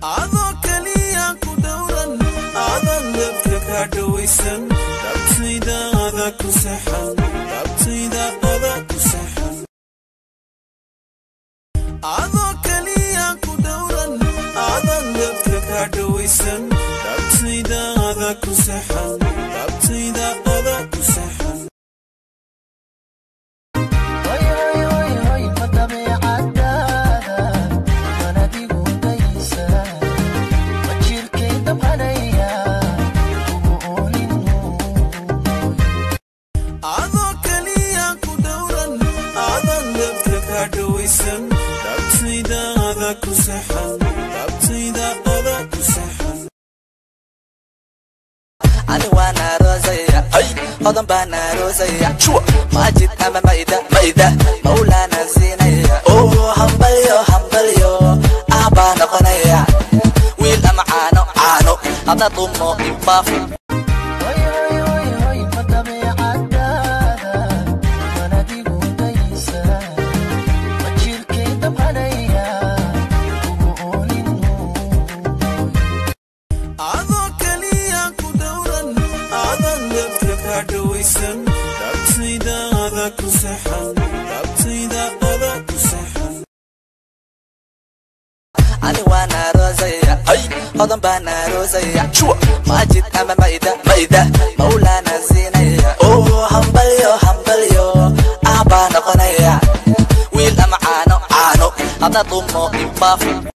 adoo kaliya ku dhowran aadan dadka ka dhawaysan dhabtayda ada ku saxan dhabtayda ada ku saxan adoo kaliya ku dhowran aadan dadka ka dhawaysan dhabtayda ada ku saxan dhabtayda ada ku saxan dhabtayda ada ku saxan dhabtayda ada ku saxan ani wana rozaya ay hodan bana rozaya majid ama maida maulana zinaya oh hambalyo aba noqonaya wiil ama caano hada dumo ifaaf dhabtayda ada ku saxan dhabtayda ada ku saxan ani wana rozaya ay hodan bana rozaya majid ama maida maulana zinaya oh hambalyo aba noqonaya wiil ama caano hada dumo ifaaf